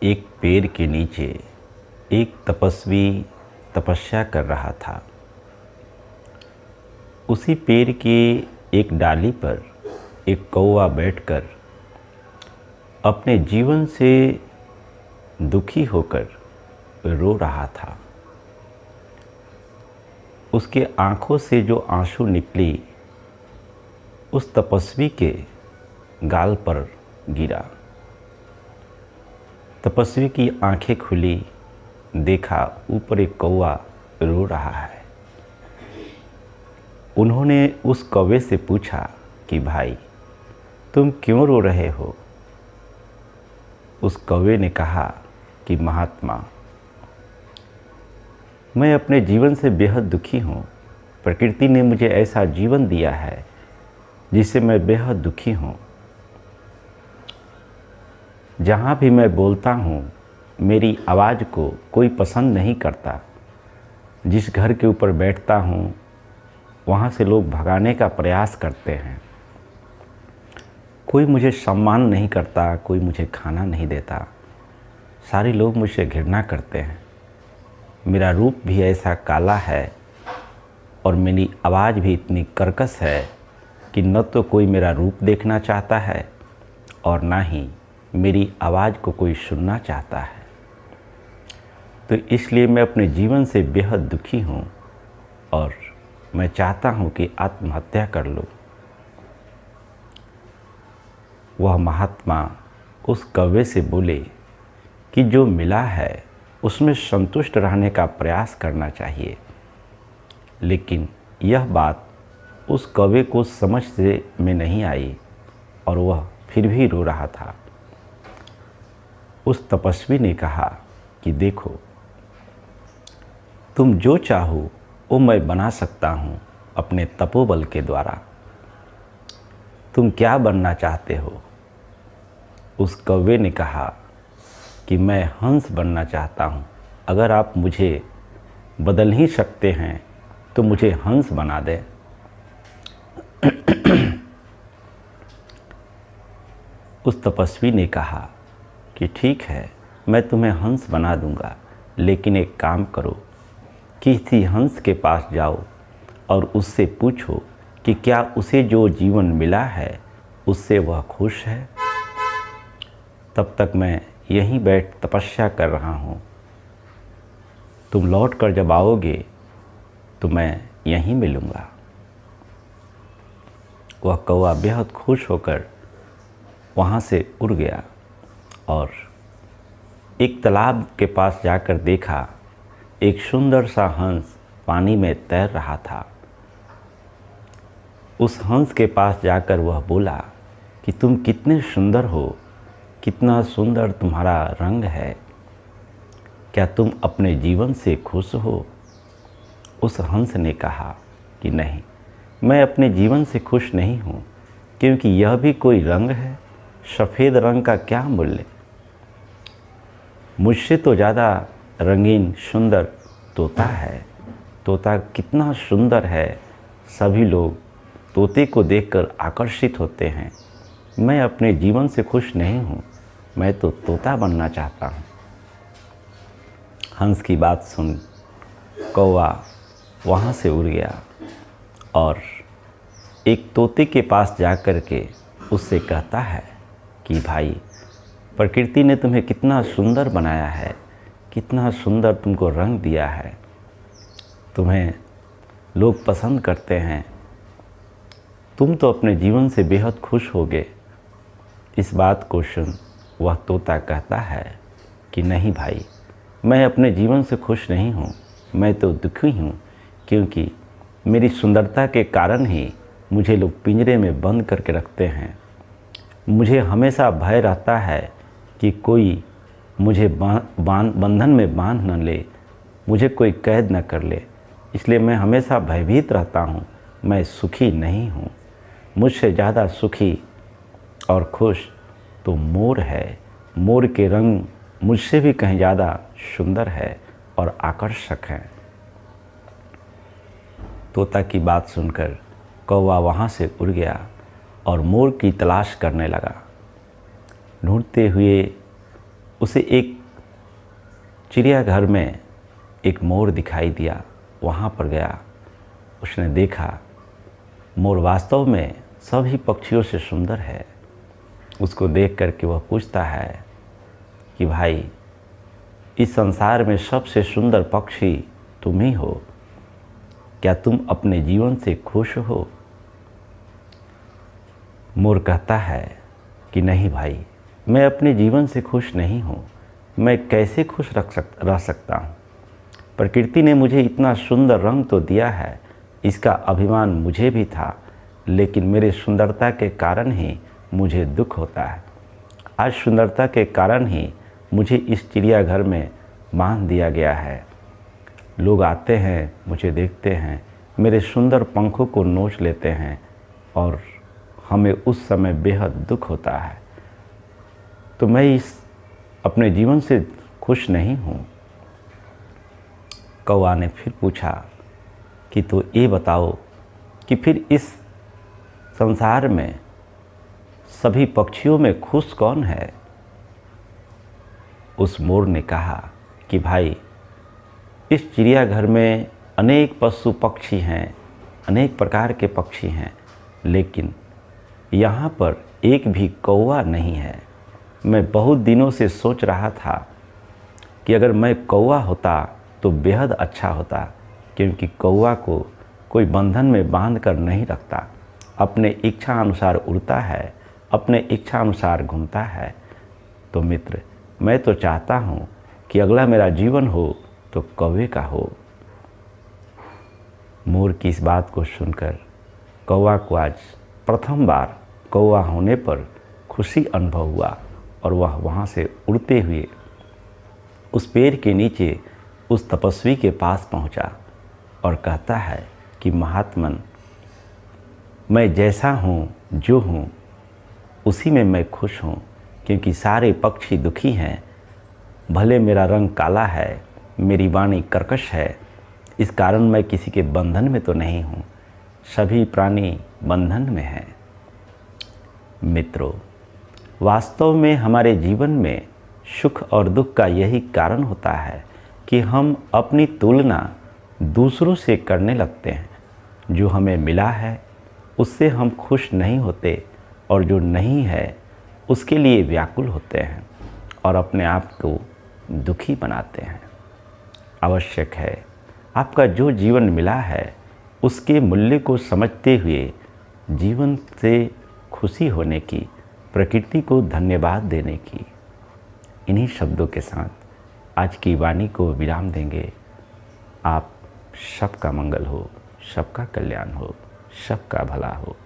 एक पेड़ के नीचे एक तपस्वी तपस्या कर रहा था। उसी पेड़ के एक डाली पर एक कौवा बैठकर अपने जीवन से दुखी होकर रो रहा था। उसके आँखों से जो आंसू निकली उस तपस्वी के गाल पर गिरा। तपस्वी की आंखें खुली, देखा ऊपर एक कौवा रो रहा है। उन्होंने उस कौवे से पूछा कि भाई तुम क्यों रो रहे हो? उस कौवे ने कहा कि महात्मा, मैं अपने जीवन से बेहद दुखी हूँ। प्रकृति ने मुझे ऐसा जीवन दिया है जिससे मैं बेहद दुखी हूँ। जहाँ भी मैं बोलता हूँ मेरी आवाज़ को कोई पसंद नहीं करता। जिस घर के ऊपर बैठता हूँ वहाँ से लोग भगाने का प्रयास करते हैं। कोई मुझे सम्मान नहीं करता, कोई मुझे खाना नहीं देता। सारे लोग मुझसे घृणा करते हैं। मेरा रूप भी ऐसा काला है और मेरी आवाज़ भी इतनी कर्कश है कि न तो कोई मेरा रूप देखना चाहता है और ना ही मेरी आवाज़ को कोई सुनना चाहता है। तो इसलिए मैं अपने जीवन से बेहद दुखी हूँ और मैं चाहता हूँ कि आत्महत्या कर लूँ। वह महात्मा उस कौवे से बोले कि जो मिला है उसमें संतुष्ट रहने का प्रयास करना चाहिए। लेकिन यह बात उस कौवे को समझ से में नहीं आई और वह फिर भी रो रहा था। उस तपस्वी ने कहा कि देखो, तुम जो चाहो वो मैं बना सकता हूँ अपने तपोबल के द्वारा। तुम क्या बनना चाहते हो? उस कौवे ने कहा कि मैं हंस बनना चाहता हूँ। अगर आप मुझे बदल ही सकते हैं तो मुझे हंस बना दें। उस तपस्वी ने कहा कि ठीक है, मैं तुम्हें हंस बना दूंगा, लेकिन एक काम करो, किसी हंस के पास जाओ और उससे पूछो कि क्या उसे जो जीवन मिला है उससे वह खुश है। तब तक मैं यहीं बैठ तपस्या कर रहा हूँ। तुम लौट कर जब आओगे तो मैं यहीं मिलूँगा। वह कौवा बेहद खुश होकर वहाँ से उड़ गया और एक तालाब के पास जाकर देखा एक सुंदर सा हंस पानी में तैर रहा था। उस हंस के पास जाकर वह बोला कि तुम कितने सुंदर हो, कितना सुंदर तुम्हारा रंग है, क्या तुम अपने जीवन से खुश हो? उस हंस ने कहा कि नहीं, मैं अपने जीवन से खुश नहीं हूँ, क्योंकि यह भी कोई रंग है। सफ़ेद रंग का क्या मूल्य? मुझसे तो ज़्यादा रंगीन सुंदर तोता है। तोता कितना सुंदर है, सभी लोग तोते को देखकर आकर्षित होते हैं। मैं अपने जीवन से खुश नहीं हूँ, मैं तो तोता बनना चाहता हूँ। हंस की बात सुन कौवा वहाँ से उड़ गया और एक तोते के पास जाकर के उससे कहता है कि भाई, प्रकृति ने तुम्हें कितना सुंदर बनाया है, कितना सुंदर तुमको रंग दिया है, तुम्हें लोग पसंद करते हैं, तुम तो अपने जीवन से बेहद खुश होगे। इस बात को सुन वह तोता कहता है कि नहीं भाई, मैं अपने जीवन से खुश नहीं हूँ, मैं तो दुखी हूँ, क्योंकि मेरी सुंदरता के कारण ही मुझे लोग पिंजरे में बंद करके रखते हैं। मुझे हमेशा भय रहता है कि कोई मुझे बंधन में बांध न ले, मुझे कोई कैद न कर ले। इसलिए मैं हमेशा भयभीत रहता हूँ, मैं सुखी नहीं हूँ। मुझसे ज़्यादा सुखी और खुश तो मोर है। मोर के रंग मुझसे भी कहीं ज़्यादा सुंदर है और आकर्षक हैं। तोता की बात सुनकर कौवा वहाँ से उड़ गया और मोर की तलाश करने लगा। ढूंढते हुए उसे एक चिड़ियाघर में एक मोर दिखाई दिया। वहाँ पर गया, उसने देखा मोर वास्तव में सभी पक्षियों से सुंदर है। उसको देख करके वह पूछता है कि भाई, इस संसार में सबसे सुंदर पक्षी तुम ही हो, क्या तुम अपने जीवन से खुश हो? मोर कहता है कि नहीं भाई, मैं अपने जीवन से खुश नहीं हूँ। मैं कैसे खुश रह सकता हूँ? प्रकृति ने मुझे इतना सुंदर रंग तो दिया है, इसका अभिमान मुझे भी था, लेकिन मेरे सुंदरता के कारण ही मुझे दुख होता है। आज सुंदरता के कारण ही मुझे इस चिड़ियाघर में बांध दिया गया है। लोग आते हैं, मुझे देखते हैं, मेरे सुंदर पंखों को नोच लेते हैं और हमें उस समय बेहद दुख होता है। तो मैं इस अपने जीवन से खुश नहीं हूँ। कौवा ने फिर पूछा कि तो ये बताओ कि फिर इस संसार में सभी पक्षियों में खुश कौन है? उस मोर ने कहा कि भाई, इस चिड़ियाघर में अनेक पशु पक्षी हैं, अनेक प्रकार के पक्षी हैं, लेकिन यहाँ पर एक भी कौवा नहीं है। मैं बहुत दिनों से सोच रहा था कि अगर मैं कौवा होता तो बेहद अच्छा होता, क्योंकि कौवा को कोई बंधन में बांध कर नहीं रखता, अपने इच्छा अनुसार उड़ता है, अपने इच्छा अनुसार घूमता है। तो मित्र, मैं तो चाहता हूँ कि अगला मेरा जीवन हो तो कौवे का हो। मोर की इस बात को सुनकर कौवा को आज प्रथम बार कौवा होने पर खुशी अनुभव हुआ और वह वहाँ से उड़ते हुए उस पेड़ के नीचे उस तपस्वी के पास पहुँचा और कहता है कि महात्मन, मैं जैसा हूँ, जो हूँ, उसी में मैं खुश हूँ, क्योंकि सारे पक्षी दुखी हैं। भले मेरा रंग काला है, मेरी वाणी कर्कश है, इस कारण मैं किसी के बंधन में तो नहीं हूँ। सभी प्राणी बंधन में हैं। मित्रों, वास्तव में हमारे जीवन में सुख और दुख का यही कारण होता है कि हम अपनी तुलना दूसरों से करने लगते हैं। जो हमें मिला है उससे हम खुश नहीं होते और जो नहीं है उसके लिए व्याकुल होते हैं और अपने आप को दुखी बनाते हैं। आवश्यक है आपका जो जीवन मिला है उसके मूल्य को समझते हुए जीवन से खुशी होने की, प्रकृति को धन्यवाद देने की। इन्हीं शब्दों के साथ आज की वाणी को विराम देंगे। आप सबका मंगल हो, सबका कल्याण हो, सबका भला हो।